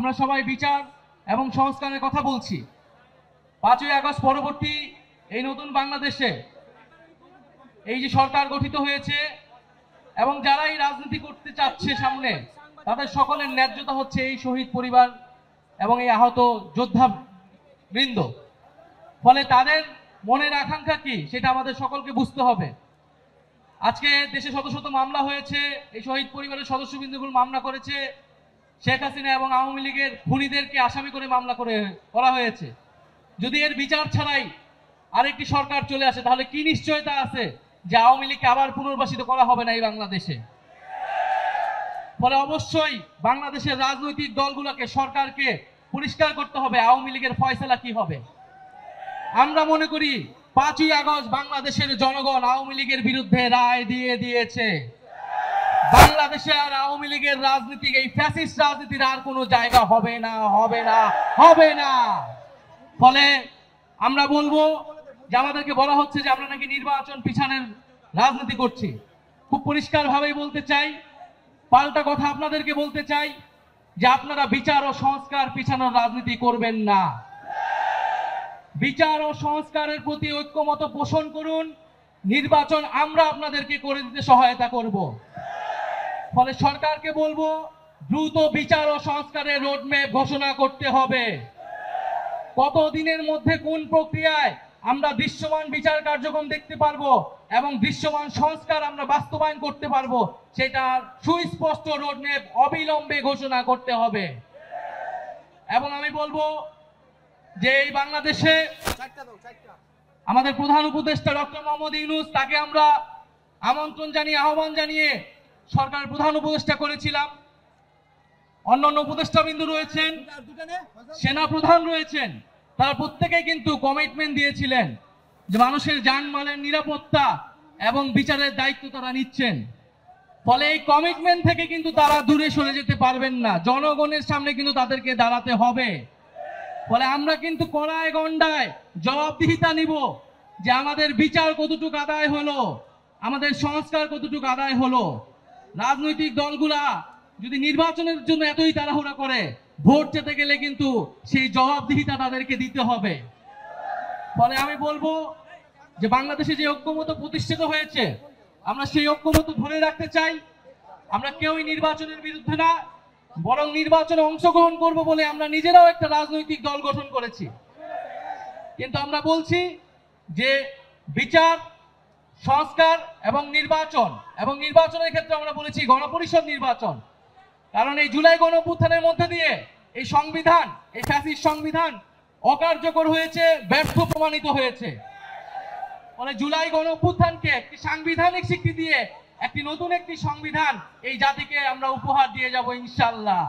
আমরা সবাই বিচার এবং সংস্কারের কথা বলছি। 5ই আগস্ট পরবর্তী এই নতুন বাংলাদেশে এই যে সরকার গঠিত হয়েছে এবং যারা এই রাজনীতি করতে চাচ্ছে সামনে, তাদের সকলের ন্যায্যতা হচ্ছে এই শহীদ পরিবার এবং এই আহত যোদ্ধা বৃন্দ। ফলে তাদের মনের আকাঙ্ক্ষা কি সেটা আমাদের সকলকে বুঝতে হবে। আজকে দেশে শত শত মামলা হয়েছে, এই শহীদ পরিবারের সদস্যবৃন্দগুলো মামলা করেছে, শেখ হাসিনা এবং আওয়ামী লীগের খুনিদেরকে আসামি করে মামলা করা হয়েছে। যদি এর বিচার ছাড়াই আরেকটি সরকার চলে আসে, তাহলে কি নিশ্চয়তা আছে যে আওয়ামী লীগকে আবার পুনর্বাসিত করা হবে না এই বাংলাদেশে? ফলে অবশ্যই বাংলাদেশের রাজনৈতিক দলগুলোকে, সরকারকে পরিষ্কার করতে হবে আওয়ামী লীগের ফয়সালা কি হবে। আমরা মনে করি 5ই আগস্ট বাংলাদেশের জনগণ আওয়ামী লীগের বিরুদ্ধে রায় দিয়ে দিয়েছে। বাংলাদেশে আর আওয়ামী লীগের রাজনীতি, এই ফ্যাসিস্ট রাজনীতির আর কোনো জায়গা হবে না, হবে না, হবে না। ফলে আমরা বলবো যে আমাদেরকে বলা হচ্ছে যে আমরা নাকি নির্বাচন পিছানোর রাজনীতি করছি। খুব পরিষ্কার ভাবেই বলতে চাই, পাল্টা কথা আপনাদেরকে বলতে চাই যে আপনারা বিচার ও সংস্কার পিছানোর রাজনীতি করবেন না। বিচার ও সংস্কারের প্রতি ঐক্যমত পোষণ করুন। নির্বাচন আমরা আপনাদেরকে করে দিতে সহায়তা করব। ফলে সরকারকে বলবো দ্রুত বিচার ও সংস্কারের রোডম্যাপ ঘোষণা করতে হবে। কত দিনের মধ্যে কোন প্রক্রিয়ায় আমরা দৃশ্যমান বিচার কার্যক্রম দেখতে পারবো এবং দৃশ্যমান সংস্কার আমরা বাস্তবায়ন করতে পারবো, সেটা সুস্পষ্ট রোডম্যাপ অবিলম্বে ঘোষণা করতে হবে। এবং আমি বলবো যে এই বাংলাদেশে আমাদের প্রধান উপদেষ্টা ডক্টর মোহাম্মদ ইউনূস, তাকে আমরা আমন্ত্রণ জানিয়ে, আহ্বান জানিয়ে সরকার প্রধান উপদেষ্টা করেছিলাম। অন্যান্য উপদেষ্টাবৃন্দ রয়েছেন, সেনা প্রধান রয়েছেন, তারা প্রত্যেকেই কিন্তু কমিটমেন্ট দিয়েছিলেন যে মানুষের জানমালের নিরাপত্তা এবং বিচারের দায়িত্ব তারা নিচ্ছেন। ফলে এই কমিটমেন্ট থেকে কিন্তু তারা দূরে সরে যেতে পারবেন না, জনগণের সামনে কিন্তু তাদেরকে দাঁড়াতে হবে। ফলে আমরা কিন্তু কড়ায় গন্ডায় জবাবদিহিতা নিব যে আমাদের বিচার কতটুকু আদায় হলো, আমাদের সংস্কার কতটুকু আদায় হলো। রাজনৈতিক দলগুলা যদি নির্বাচনের জন্য এতই তাড়াহুড়া করে, ভোট যেতে গেলে কিন্তু সেই জবাবদিহিতা তাদেরকে দিতে হবে। ফলে আমি বলবো যে বাংলাদেশে যে ঐক্যমত প্রতিষ্ঠিত হয়েছে, আমরা সেই ঐক্যমত ধরে রাখতে চাই। আমরা কেউই নির্বাচনের বিরুদ্ধে না, বরং নির্বাচনে অংশগ্রহণ করব বলে আমরা নিজেরাও একটা রাজনৈতিক দল গঠন করেছি। কিন্তু আমরা বলছি যে বিচার, সংস্কার এবং নির্বাচনের ক্ষেত্রে আমরা বলেছি গণপরিষদ নির্বাচন। কারণ এই জুলাই গণঅভ্যুত্থানের মধ্যে দিয়ে এই সংবিধান, এই ফ্যাসিস্ট সংবিধান অকার্যকর হয়েছে, ব্যর্থ প্রমাণিত হয়েছে। মানে জুলাই গণঅভ্যুত্থানকে একটি সাংবিধানিক স্বীকৃতি দিয়ে একটি নতুন একটি সংবিধান এই জাতিকে আমরা উপহার দিয়ে যাব ইনশাআল্লাহ।